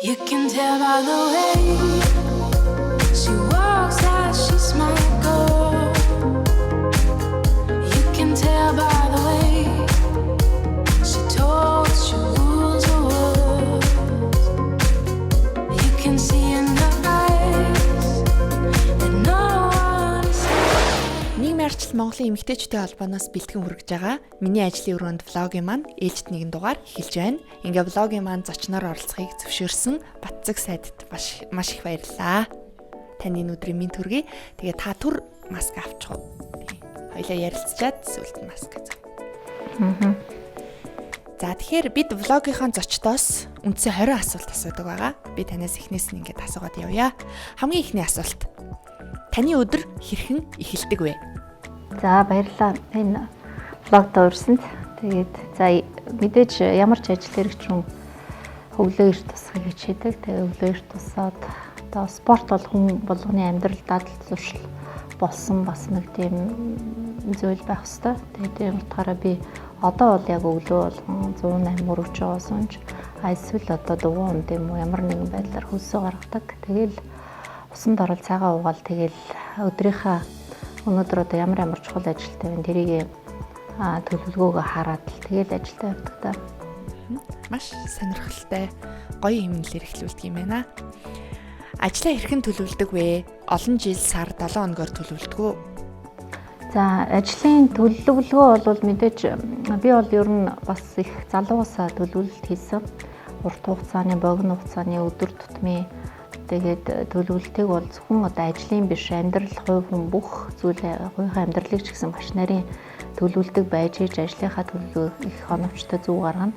You can tell by the way she walks that she's my girl. You can tell by the way she talks, she rules the world. You can see in her eyes that no one is. Нийгмийн арчил Монголын эмэгтэйчүүдийн холбооноос бэлтгэн хүргэж байгаа миний ажлын өрөөнд влогийн маань ээлжид нэгэн дугаар эхэлж байна. Ингээ влогийн маань зочноор оролцохыг зөвшөөрсөн Батцэг сайдд маш их баярлалаа. Таны өдрийн минь төргий. Тэгээ та түр маск авчих уу? Хоёлаа ярилцчаад сүлд маск зав. За тэгэхээр бид влогийнхаа зочдоос үндсэн 20 асуулт асуудаг байгаа. Би танаас эхнээс нь ингээд асуугаад явъя. Хамгийн ихний асуулт. Таны өдөр хэрхэн эхэлдэг вэ? За баярлалаа. Энэ влогт урьсанд. Тэгээд за мэдээж ямар ч ажил хэрэгч хүн өглөө эрт тусахыг хичээдэг. Тэгээд өглөө эрт тусаад одоо спорт бол хүн болгоны амьдрал дадал зуршил болсон бас нэг тийм зүйл байх хэвээр. Тэгээд тийм утгаараа би одоо бол яг өглөө болгон 108 мөрөвч байгаа сонж эсвэл одоо дугуун юм уу ямар нэгэн байдлаар хөлсөө гаргадаг. Тэгэл усанд орол цагаан уугаал тэгэл өдрийнхаа өнөөдөр одоо ямар чухал ажилтай байна тэрийг төлөвлөгөөгөө хараад л тэгэл ажилдаа явдаг та. Маш сонирхолтой гоё хэмнэлээр эхлүүлдэг юм байна. Ажлаа хэрхэн төлөвлөдөг вэ? Олон жил сар 7 хоногор төлөвлөдөг үү? За ажлын төлөвлөгөө бол мэдээж би бол ер нь бас их залуугасаа төлөвлөлт хийсэн. Урт хугацааны, богино хугацааны өдөр тутмын тэгээд төлөвлөлтийг бол зөвхөн одоо ажлын биш амьдрал хувь хүн бүх зүйлээ хувийнхаа амьдралыг ч гэсэн маш нарийн төлөвлөдөг байж ээж ажлынхаа төлөвлөгөө их оновчтой зүг гаргана.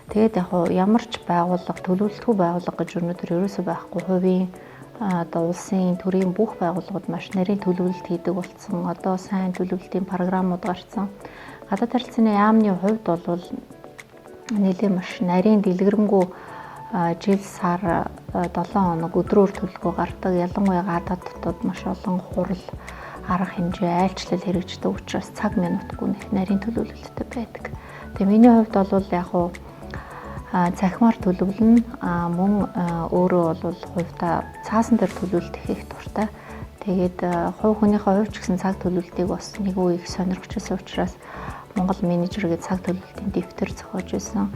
Тэгээд яг ямар ч байгууллага төлөвлөлтгүй байгууллага гэж өнөөдөр ерөөсөө байхгүй хувийн одоо улсын төрийн бүх байгууллагууд маш нарийн төлөвлөлт хийдэг болсон. Одоо сайн төлөвлөлтийн програмууд гарсан. Гадаад харилцааны яамны хувьд бол нэлээд маш нарийн дэлгэрэнгүй жил сар 7 хоног өдрөөр төлөвлөгөө гардаг. Ялангуяа гадаад дотоод маш олон хурал арга хэмжээ айлчлал хэрэгждэг учраас цаг минутгүй нэг нарийн төлөвлөлттэй байдаг. Тэгээ миний хувьд бол яг цахимаар төлөвлөн мөн өөрөө бол хувьдаа цаасан дээр төлөвлөлт их дуртай. Тэгээд хувь хүнийхээ хувьд ч гэсэн цаг төлөвлөлтийг бас нэг үе их сонирхчихсан учраас Монгол менежер гэдэг цаг төлөвлөлтийн дэвтэр зохиож байсан.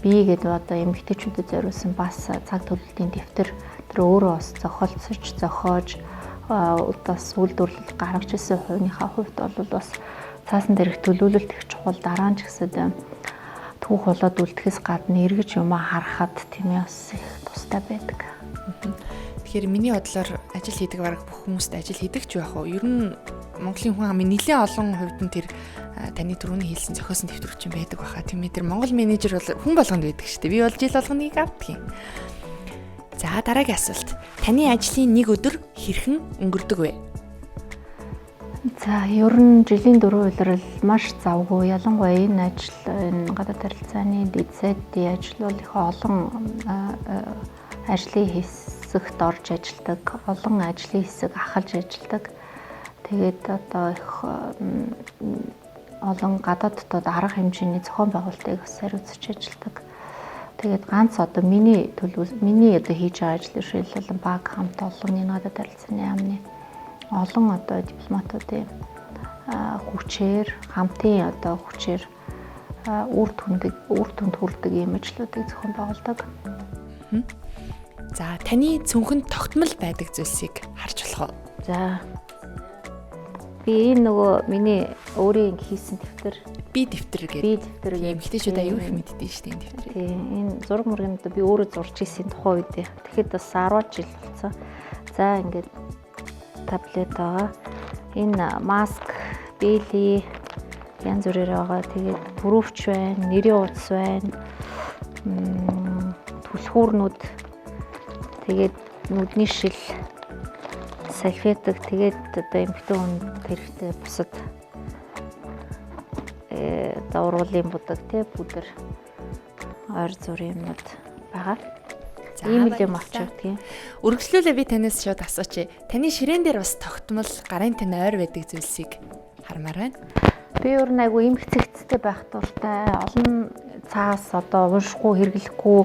Би гэдэг одоо эмэгтэйчүүдэд зориулсан бас цаг төлөвлөлтийн дэвтэр тэр өөрөө бас зохиож бас үйлдвэрлэл гаргаж ирсэн хувийнхаа хувьд бол бас цаасан дээрх төлөвлөлт их чухал дараа нь ч гэсэн түүх болоод үлдэхээс гадна эргэж юмаа харахад тийм бас их тустай байдаг. Тэгэхээр миний бодлоор ажил хийдэг бараг бүх хүмүүст ажил хийдэг ч байх уу? Ер нь Монголын хүн амын нэлээд олон хувьд нь тэр таны түрүүний хэлсэн зохиосон дэвтрүүч юм байдаг баха. Тийм ээ тэр Монгол менежер бол хүн болгонд байдаг шүү дээ. Би бол жил болгоныг авдаг юм. За дараагийн асуулт. Таны ажлын нэг өдөр хэрхэн өнгөрдөг вэ? За ер нь жилийн 4 улирал маш завгүй. Ялангуяа энэ ажил энэ гадаад харилцааны дэдсэдийн ажил бол их олон ажлын хэсэгт орж ажилладаг. Олон ажлын хэсэг ахалж ажилладаг. Тэгээд одоо их олон гадаад дотоод арга хэмжээний зохион байгуулалтыг бас хариуцж ажилладаг. Тэгээд ганц одоо миний одоо хийж байгаа ажил жишээлбэл баг хамт олон энэ гадаад харилцааны яамны олон одоо дипломатуудын хүчээр хамтын одоо хүчээр үр дүнд хүрдэг ийм ажлуудыг зохион байгуулдаг. За таны цүнхэнд тогтмол байдаг зүйлсийг харж болох уу? За би энэ нөгөө миний өөрийн хийсэн дэвтэр дэвтэр гэдэг. Эмэгтэйчүүд аюу их мэддэг шүү дээ энэ дэвтрийг. Тийм энэ зураг мөргөнд би өөрөө зурж ирсэн тухайн үед. Тэгэхэд бас 10 жил болсон. За ингээд таблет байгаа. Энэ маск, бэлий янз бүрээр байгаа. Тэгээд бүрөвч байна, нэрийн утас байна. Түлхүүрнүүд тэгээд нүдний шил салфеток тэгээд одоо эмэгтэй хүнд хэрэгтэй бусад ургуулын будаг тий пудр ойр зургийн юмнууд байгаа. Ийм л юм авчих тийм. Үргэлжлүүлээ би танаас шууд асууч. Таны ширээн дээр бас тогтмол гарын тань ойр байдаг зүйлсийг хармаар байна. Би өөр нэг айгу эмх цэгцтэй байх дуртай. Олон цаас одоо уншихгүй хэрэглэхгүй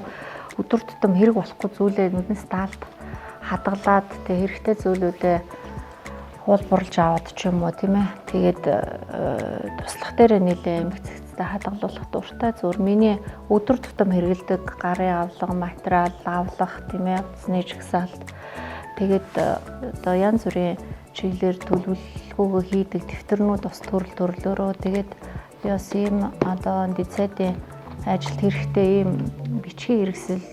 өдөр тутам хэрэг болохгүй зүйлээ нүднээс даалт хадгалаад тэг хэрэгтэй зүйлүүдээ хуулбарлаж аваад ч юм уу тийм ээ. Тэгээд туслах дээр нэлээ эмгцэгцтэй хадгалуулах дуртай. Зүгээр миний өдөр тутам хэрэгэлдэг гарын авлага, материал авлах тийм ээ, утасны жагсаалт. Тэгээд одоо янз бүрийн чиглэлээр төлөвлөгөөгөө хийдэг дэвтэрнүүд бас төрлөөрөө тэгээд би бас ийм одоо дэцэдийн ажилд хэрэгтэй ийм бичгийн хэрэгсэл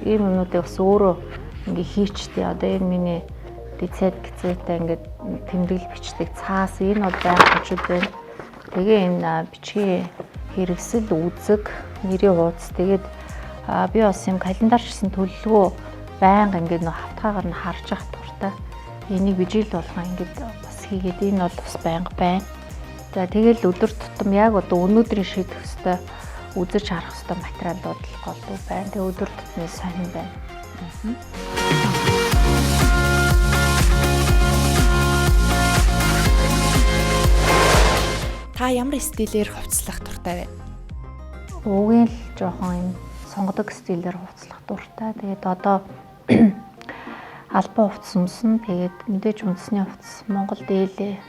ийм юмнуудыг бас өөрөө ингээ хийчтэй. Одоо энэ миний дэцэд гэцээтэй ингээд тэмдэглэл бичдэг цаас энэ бол байх хүчтэй байна. Тэгээ энэ бичгийн хэрэгсэл үзэг, нэрийн хуудас тэгээд би бас юм календарчсан төлөвлөгөө байнга ингээд нөх хавтгаагаар нь харж явах дуртай. Энийг би жил болгоо ингээд бас хийгээд энэ бол бас байнга байна. За тэгэл өдөр тутам яг одоо өнөөдрийн шийдэх ёстой үзэж харах ёстой материалууд л голдуу байна. Тэгээ өдөр тутмын сонин байна. Та ямар стилээр хувцлах дуртай вэ? Уугийн л жоохон юм сонгодог стилээр хувцлах дуртай. Тэгээд одоо албан хувцас өмснө. Тэгээд мэдээж үндэсний хувцас Монгол дээлээ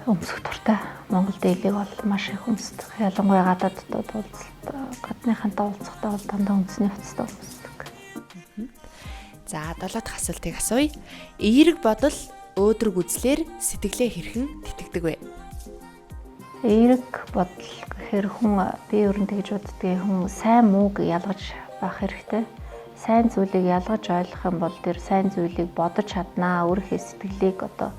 өмсөх дуртай. Монгол дээлийг бол маш их өмсдөг. Ялангуяа гадаадд уулзалт гадныхантай уулзахдаа бол дандаа үндэсний хувцастай өмсдөг. За 7 дахь асуултыг асууя. Эерэг бодол өөдрөг үзлэр сэтгэлээ хэрхэн тэтгдэг вэ? Эерэг бодол гэхээр хүн би өөрөнд тэгж боддгийг хүн сайн мууг ялгаж байх хэрэгтэй. Сайн зүйлийг ялгаж ойлгох юм бол тэр сайн зүйлийг бодож чаднаа. Өөрийнхөө сэтгэлийг одоо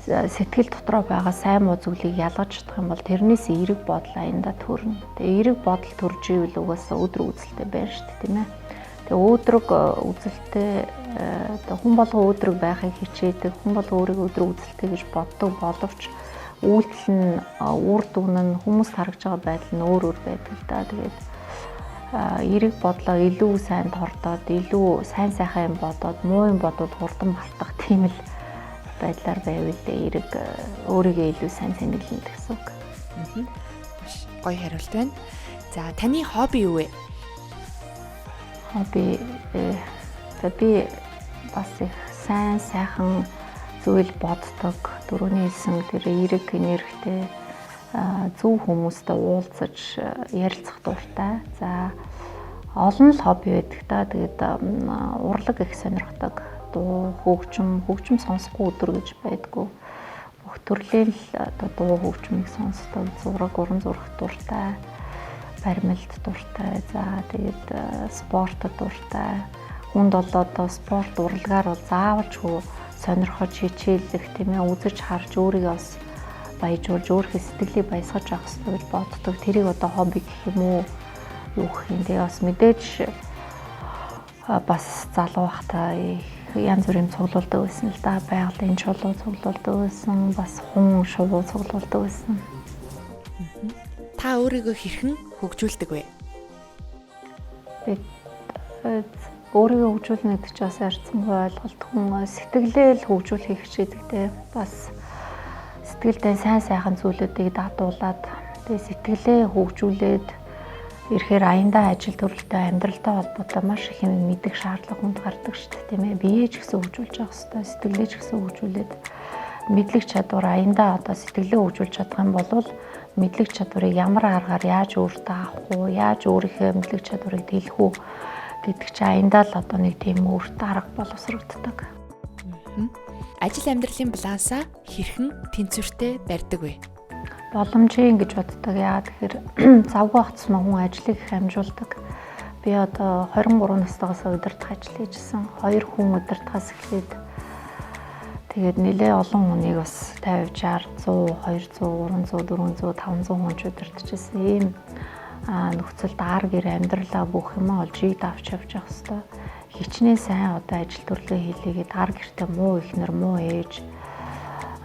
сэтгэл дотроо байгаа сайн муу зүйлийг ялгаж чадах юм бол тэрнээс эерэг бодол аяндаа төрнө. Тэгээ эерэг бодол төрж ивэл угаасаа өдрөг үзэлтэй байна шүү дээ, тийм ээ. Тэгээ өдрөг үзэлтэй одоо хүн болгоо өдрөг байхыг хичээдэг, хүн болгоо өөрийгөө өдрөг үзэлтэй гэж боддог боловч үйлдэл нь үр дүн нь хүмүүст харагдж байгаа байдал нь өөр байдаг л да. Тэгээд эерэг бодлоо илүү сайн тордоод, илүү сайн сайхан юм бодоод, муу юм бодоод хурдан мартах тийм л байдлаар байвал эерэг өөрийгөө илүү сайн танилцуулна гэсэн үг. Маш гоё хариулт байна. За таны хобби юу вэ? Хобби би бас их сайн сайхан зүйл боддог. Дөрөвний хэлсэн тэр эерэг энергитэй зөв хүмүүстэй уулзаж ярилцах дуртай. За олон л хобби байдаг та. Тэгээд урлаг их сонирхдаг. Дуу, хөгжим сонсохгүй өдөр гэж байдгүй. Бүх төрлийн л дуу хөгжмийг сонсдог. Зураг, уран зурах дуртай. Баримлалт дуртай. За тэгээд спорт дуртай. Хүнд бол одоо спорт урлагаар бол заавалжгүй сонирхож хичээлэх тийм ээ, үзэж харж өөрийгөө бас баяжуулж өөрийнхөө сэтгэлийг баясгаж авах хэрэгтэй боддог. Тэрийг одоо хобби гэх юм уу юу гэх юм. Тэгээ бас мэдээж бас залуу байхдаа янз бүрийн цуглуулдаг байсан л да. Байгалийн чулуу цуглуулдаг байсан. Бас хун шувуу цуглуулдаг байсан. Та өөрийгөө хэрхэн хөгжүүлдэг вэ? Би өөрийгөө хөгжүүлнэ гэдэг чинь бас арцсангүй ойлголт. Хүн сэтгэлээ л хөгжүүлэхийг хичээдэг те. Бас сэтгэлдээ сайн сайхан зүйлүүдийг дадуулаад тэгээ сэтгэлээ хөгжүүлээд ирэхээр аяндаа ажил төрөлтэй амьдралтай холбоотой маш их юм мэдэх шаардлага хүнд гардаг шүү дээ тийм ээ. Биеэ ч гэсэн хөгжүүлж явах хэрэгтэй, сэтгэлээ ч гэсэн хөгжүүлээд мэдлэг чадвар аяндаа одоо сэтгэлээ хөгжүүлж чадах юм бол мэдлэг чадварыг ямар аргаар яаж өөртөө авах уу, яаж өөрийнхөө мэдлэг чадварыг дэлгэх үү гэдэг чинь аяндаа л одоо нэг тийм өөртөө арга боловсрогддог. Ажил амьдралын балансаа хэрхэн тэнцвэртэй барьдаг вэ? Боломжийн гэж боддог. Яа тэгэхээр завгүй хацсан хүн ажлыг их амжуулдаг. Би одоо 23 настайгаас удирдах ажил хийжсэн. 2 хүн удирдахаас эхлээд тэгээд нэлээ олон хүнийг бас 50, 60, 100, 200, 300, 400, 500 хүн удирдахжсэн. Ийм нөхцөлд ар гэр амьдралаа бүх юм олж ид авч явж явах хэвээр. Хичнээн сайн одоо ажил төрлөө хийлээгээд ар гэртээ муу ихнэр, муу ээж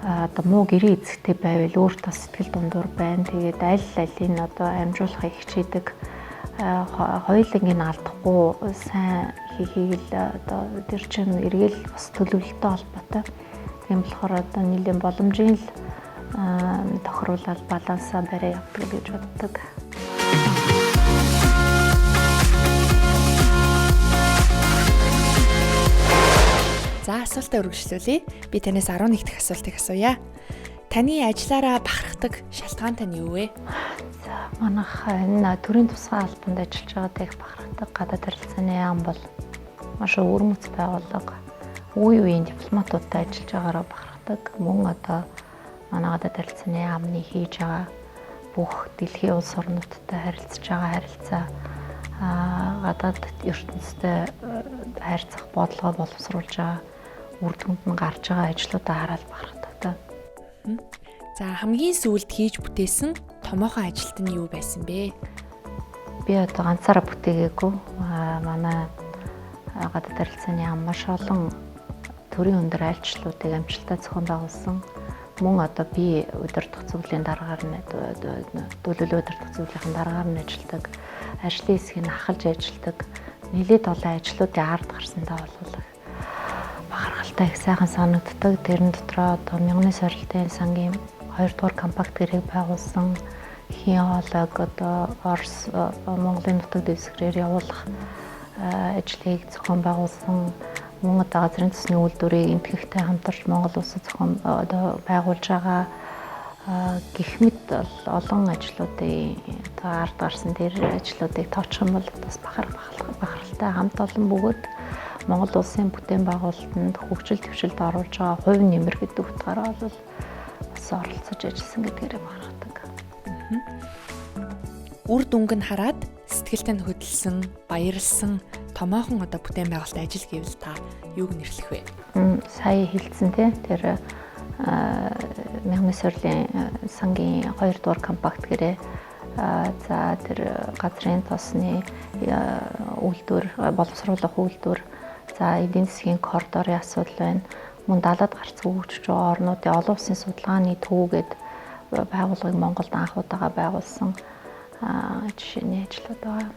одоо муу гэрээ эзэгтэй байвал өөртөө сэтгэл дундуур байна. Тэгээд аль одоо амжуулахыг хичээдэг. Хоёулангийн алдахгүй сайн хийхийг л одоо тэр чинь эргэл бас төлөвлөлттэй холбоотой. Тийм болохоор одоо нэлийн боломжийн л тохируулаад балансаа барай явдаг гэж боддог. асуултаа үргэлжлүүлье. Би танаас 11 дахь асуултыг асууя. Таны ажиллаараа бахархдаг шалтгаан тань юу вэ? За манайх энэ төрийн тусгай албанд ажиллаж байгаа дэх бахархдаг гадаад харилцааны яам бол маш өвөрмөц байгууллага. Үе үеийн дипломатуудтай ажиллаж байгаараа бахархдаг. Мөн одоо манай гадаад харилцааны яамны хийж байгаа бүх дэлхийн улс орнуудтай харилцаж байгаа харилцаа гадаад ертөнцтэй харьцах бодлогоо боловсруулж байгаа үр дүнд нь гарч байгаа ажлуудаа хараад бахархдаг. За хамгийн сүүлд хийж бүтээсэн томоохон ажилт нь юу байсан бэ? Би одоо ганцаараа бүтээгээгүй. Манай гадаад харилцааны яам маш олон төрийн өндөр айлчлалуудыг амжилттай зохион байгуулсан. Мөн одоо би удирдах зөвлөлийн дараагаар нь төлөвлөлөө удирдах зөвлөлийн дараагаар нь ажилладаг. Ажлын хэсгийг ахалж ажилладаг. Нэлээд олон ажлуудын ард гарсандаа бол бахархалтай их сайхан санагддаг. Тэрэн дотроо одоо Мянганы сорилтын сангийн 2 дугаар компакт гэрээг байгуулсан. Хийн хоолойг одоо Орос Монголын нутаг дэвсгэрээр явуулах ажлыг зохион байгуулсан. Мөн одоо газрын төсний үйлдвэрийг энтгэхтэй хамтарч Монгол улсад зохион одоо байгуулж байгаа гэх мэт олон ажлуудын одоо ард гарсан тэр ажлуудыг тооцох юм бол бас бахархалтай хамт олон бөгөөд Монгол улсын бүтээн байгуулалтанд хөгжил төвшөлд оруулж байгаа хувь нэмэр гэдэг утгаараа бол бас оролцож ажилласан гэдгээрээ бахархдаг. Үр дүнг нь хараад сэтгэлтэй нь хөдөлсөн, баярлсан томоохон одоо бүтээн байгуулалт ажил гэвэл та юуг нэрлэх вэ? Сая хэлсэн тэр Мянганы сорилтын сангийн 2 дугаар компакт гэрээ за тэр газрын тосны үйлдвэр боловсруулах үйлдвэр за эдийн засгийн коридорын асуудал байна. Мөн далаад гарцсан хөгжиж байгаа орнуудын олон улсын судалгааны төвгээд байгууллагыг Монголд анх удаага байгуулсан жишээний ажлууд байгаа.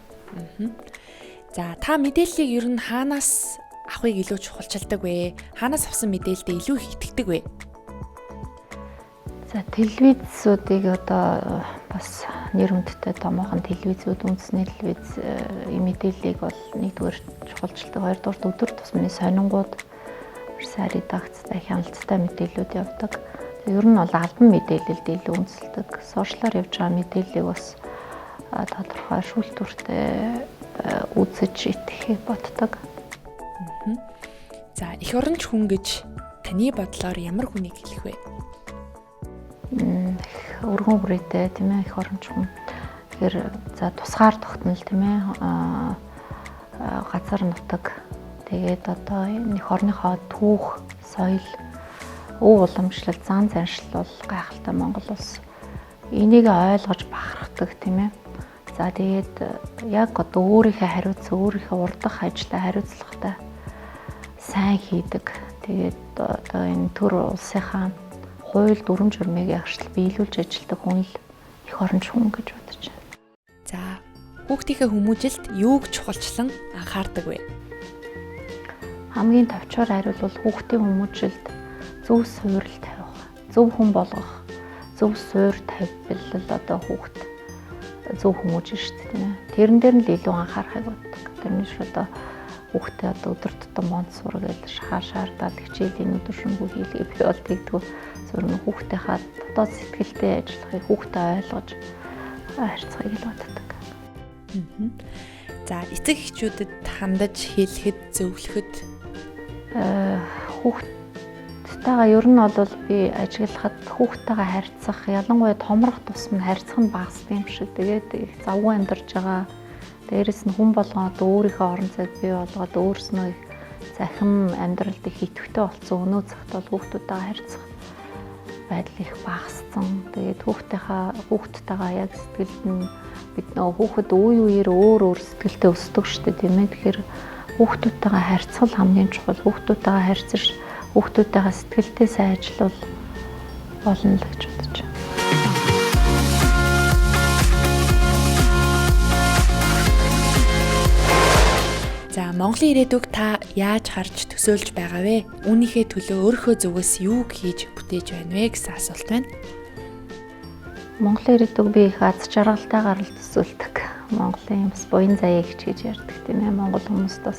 За та мэдээллийг ер нь хаанаас авахыг илүү чухалчилдаг вэ? Хаанаас авсан мэдээлэлд илүү их итгэдэг вэ? За телевизүүдийг одоо бас нэр хүндтэй томоохон телевизүүд үндэсний телевиз мэдээллийг бол нэгдүгээр чухалчилдаг, хоёрдугаар өдөр тусмын сонингууд сайн редакцтай хяналттай мэдээллүүд явдаг. Ер нь бол албан мэдээлэлд илүү үндэслэдэг. Сошиалаар явж байгаа мэдээллийг бас тодорхой шүүлтүүртэй үзэж итгэхийг боддог. За эх оронч хүн гэж таны бодлоор ямар хүнийг хэлэх вэ? Өргөн хүрээтэй тийм ээ эх оронч хүн. Тэгэхээр за тусгаар тогтнол тийм ээ газар нутаг тэгээд одоо энэ эх орныхоо түүх, соёл, өв уламжлал, зан заншил бол гайхалтай Монгол улс. Энийг ойлгож бахархдаг тийм ээ. За тэгээд яг одоо өөрийнхөө хариуцсан, өөрийнхөө урдах ажлаа хариуцлагатай сайн хийдэг. Тэгээд одоо энэ төр улсынхаа хууль дүрм журмыг ягштал биелүүлж ажилладаг хүн л эх оронч хүн гэж бодож байна. За хүүхдийнхээ хүмүүжилт юуг чухалчлан анхаардаг вэ? Хамгийн товчоор хариулбал хүүхдийн хүмүүжилд зөв суурил тавих, зөв хүн болгох, зөв суурь тавьбал одоо хүүхд зөв хүмүүжин шүү дээ тийм ээ. Тэрэн дээр нь л илүү анхаарахыг боддог. Тэрнээс одоо хүүхдээ одоо өдөр тутам Монтессори гэдэг шаардаад хичээлийн өдөршөнгөө хийлгээ би бол тэгдэггүй. Зөвхөн хүүхдийнхаа дотоод сэтгэлтэй ажиллахыг хүүхдээ ойлгож харьцахыг л боддог. За эцэг эхчүүдэд хандаж хэлэхэд, зөвлөхөд хүүхдтэйгээ ер нь бол би ажиглахад хүүхдтэйгээ харьцах, ялангуяа томрох тусам харьцах нь багасдаг юм шиг. Тэгээд их завгүй амьдарч байгаа. Дээрэс нь хүн болгоод өөрийнхөө орон зайг бий болгоод өөрснөө их захим амьдралд их идэвхтэй болсон өнөө цагт бол хүүхдүүдтэйгээ харьцах байдал их багассан. Тэгээд хүүхдтэйгээ яг сэтгэлд нь бид нөө хүүхэд үе үеэр өөр сэтгэлтэй өсдөг шүү дээ тийм ээ. Тэгэхээр хүүхдүүдтэйгээ харьцах хамгийн чухал. Хүүхдүүдтэйгээ харьцаж хүүхдүүдтэйгээ сэтгэлдээ сайн ажиллавал болно л гэж бодож байна. За Монголын ирээдүг та яаж харж төсөөлж байгаа вэ? Үүнийхээ төлөө өөрийнхөө зүгээс юу хийж бүтээж байна вэ гэсэн асуулт байна. Монголын ирээдүг би их аз жаргалтайгаар л төсөөлдөг. Монголын бас буян заяа гэж ярьдаг тийм ээ. Монгол хүмүүст бас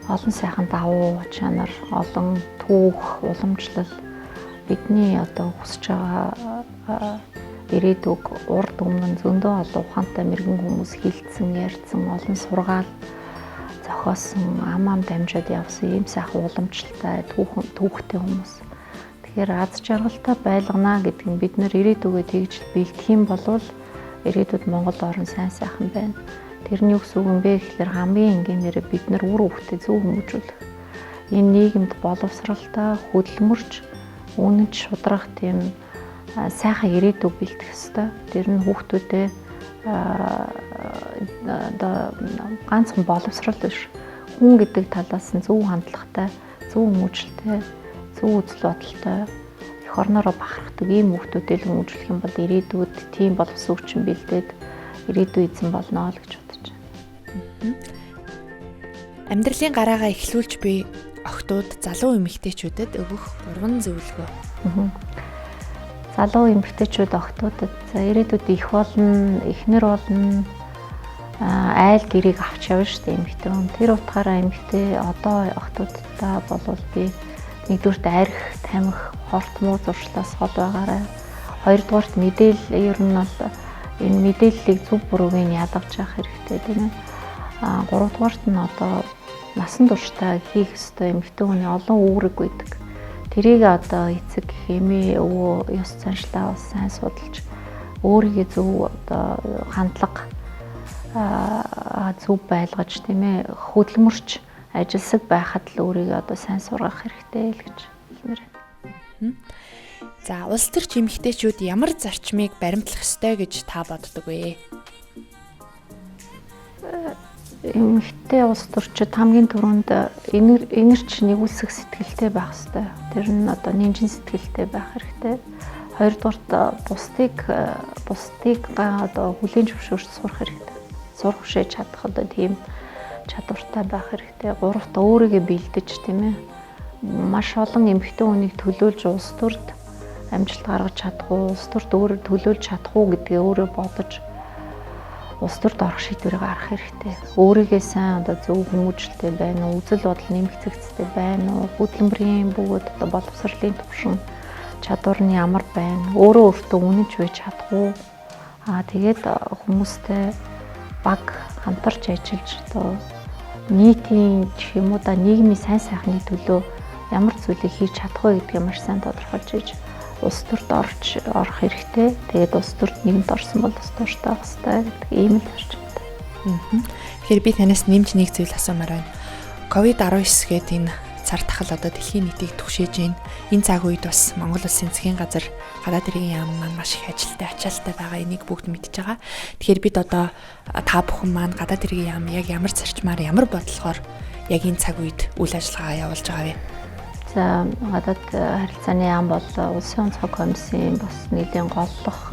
олон сайхан давуу чанар, олон түүх, уламжлал бидний одоо хүсэж байгаа ирээдүг урд өмнө зөндөө олон ухаантай мэрэгэн хүмүүс хилцсэн, ярьсан, олон сургаал зохиосон, ам дамжаад явсан ийм сайхан уламжлалтай түүхтэй хүмүүс. Тэгэхээр аз жаргалтай байлгана гэдэг нь бид нэр ирээдүгөө тэгж бэлдэх юм бол ирээдүйд Монгол орн сайн сайхан байна. Тэр нь юу гэсэн үг юм бэ гэхээр хамгийн энгийнээр бид нар үр хөвгтөд зөв хүмүүжүүлэх. Энэ нийгэмд боловсралтай, хөдөлмөрч, үнэнч шудрах тийм сайхан ирээдүг бэлтгэх ёстой. Тэр нь хүүхдүүдэд одоо ганцхан боловсрал биш. Хүн гэдэг талаас нь зөв хандлагатай, зөв хүмүүжлтэй, зөв үзэл бодолтой эх орноороо бахархдаг ийм хүүхдүүдийг хүмүүжүүлэх юм бол ирээдүйд тийм боловсон хүчин бэлдээд ирээдүй эзэн болно л гэж бодож байна. Амьдралын гараагаа эхлүүлж буй охтууд, залуу эмэгтэйчүүдэд өгөх 3 зөвлөгөө. Залуу эмэгтэйчүүд охтуудад ирээдүйд их болно, эхнэр болно, айл гэрийг авч явна шүү дээ эмэгтэй хүн. Тэр утгаараа эмэгтэй одоо охтуудтай болвол би нэгдүгürt арх, тамхи, хорт муу зуршлаас хол байгаарай. Хоёрдугаарт мэдээлэл ер нь бол энэ мэдээллийг зөв бурууг нь ядгаж явах хэрэгтэй тийм ээ. Гуравдугаарт нь одоо насан туршдаа хийх ёстой эмэгтэй хүний олон үүрэг байдаг. Тэрийг одоо эцэг хэмээ өвөө ёс заншлаа бас сайн судалж өөрийгөө зөв одоо хандлага зөв байлгаж тийм ээ хөдөлмөрч ажилсаг байхад л өөрийгөө одоо сайн сургах хэрэгтэй л гэж хэлмээр байна. За улс төрч эмэгтэйчүүд ямар зарчмыг баримтлах ёстой гэж та боддог вэ? Эмэгтэй улс төрчид хамгийн түрүүнд энерч нэгүсэх сэтгэлтэй байх хэрэгтэй. Тэр нь одоо нэмжин сэтгэлтэй байх хэрэгтэй. Хоёрдугаарт бусдыг одоо хүлээн зөвшөөрч сурах хэрэгтэй. Сурах хүшээж чадах одоо тийм чадвартай байх хэрэгтэй. Гуравт өөрийгөө бэлдэж тийм ээ. Маш олон эмэгтэй хүнийг төлөөлж улс төрд амжилт гаргаж чадах уу, улс төрд өөрөөр төлөөлж чадах уу гэдгээ өөрөө бодож улс төрд орох шийдвэрийг гаргах хэрэгтэй. Өөрийгөө сайн одоо зөв хүмүүжлтэй байна уу, үзэл бодол нэмэгцэгцтэй байна уу, хөдөлмөрийн бөгөөд одоо боловсролын төвшин чадвар нь ямар байна, өөрөө өөртөө үнэнч байж чадах уу. Тэгээд хүмүүстэй баг хамтарч ажиллаж одоо нийтийн гэх юм уу да нийгмийн сайн сайхны төлөө ямар зүйлийг хийж чадах вэ гэдгийг маш сайн тодорхойлж ийж улс төрд орох хэрэгтэй. Тэгээд улс төрд нэгэнт орсон бол улс төртэй байх хэрэгтэй гэдэг ийм л зарчимтай. Тэгэхээр би танаас нэмж нэг зүйл асуумаар байна. COVID-19 гэдэг энэ цар тахал одоо дэлхийн нийтийг түгшээж байна. Энэ цаг үед бас Монгол Улсын засгийн газар гадаад иргэн яам маань маш их ажилтай, ачаалтай байгаа. Энийг бүгд мэдж байгаа. Тэгэхээр бид одоо та бүхэн маань гадаад иргэн яам яг ямар зарчмаар, ямар бодлогоор яг энэ цаг үед үйл ажиллагаа явуулж байгаа вэ? За гадаад харилцааны яам бол улсын онцгой комиссийн бас нэгэн голлох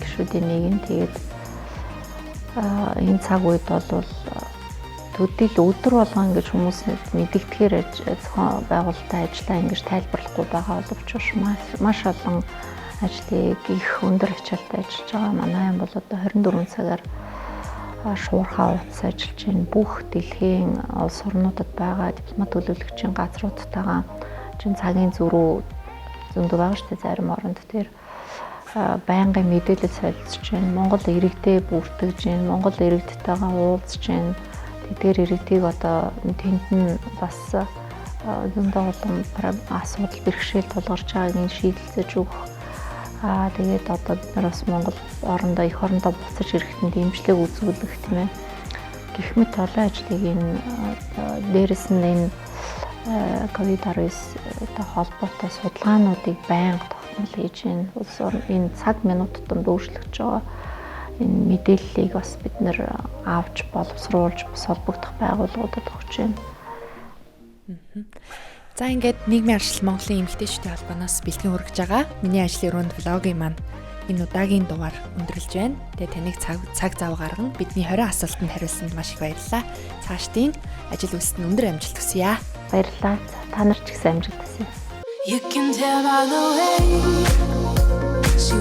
гишүүдийн нэг нь тэгээд энэ цаг үед бол төдийл өдөр болгоо ингэж хүмүүс мэдэгдэхээр зохион байгуулалтын ажлаа ингэж тайлбарлахгүй байгаа боловч маш олон ажлыг их өндөр ачаалттай ажиллаж байгаа. Манай юм бол одоо 24 цагаар шуурхаа утас ажиллаж байна. Бүх дэлхийн улс орнуудад байгаа дипломат төлөөлөгчийн газруудтайгаа чин цагийн зөрүү зөндөө байгаа шүү дээ зарим оронд тэр байнгын мэдээлэл солилцож байна. Монгол иргэдээ бүртгэж байна. Монгол иргэдтэйгээ уулзж байна. Тэдгээр иргэдийг одоо тэнд нь бас зөндөө олон асуудал бэрхшээл тулгарч байгааг нь шийдэлцэж өгөх. Тэгээд одоо бид нар бас Монгол орондоо эх орондоо буцаж ирэхэд дэмжлэг үзүүлэх тийм ээ. Гэх мэт олон ажлыг энэ дээрэс нь энэ COVID-19 холбоотой судалгаануудыг байнга тогтмол хийж байна. Улс орн энэ цаг минут тутамд өөрчлөгдөж байгаа энэ мэдээллийг бас бид нэр авч боловсруулж бас холбогдох байгууллагуудад өгч байна. За ингээд нийгмийн арчил Монголын эмэгтэйчүүдийн холбооноос бэлтгэн хүргэж байгаа. Миний ажлын өрөөнд влогийн маань энэ удаагийн дугаар өндөрлж байна. Тэгээ таныг цаг зав гарган бидний 20 асуултанд хариулсанд маш их баярлалаа. Цаашдын ажил үйлсэнд өндөр амжилт хүсье. Баярлалаа. Та нар ч гэсэн амжилт хүсье. You can tell by the way she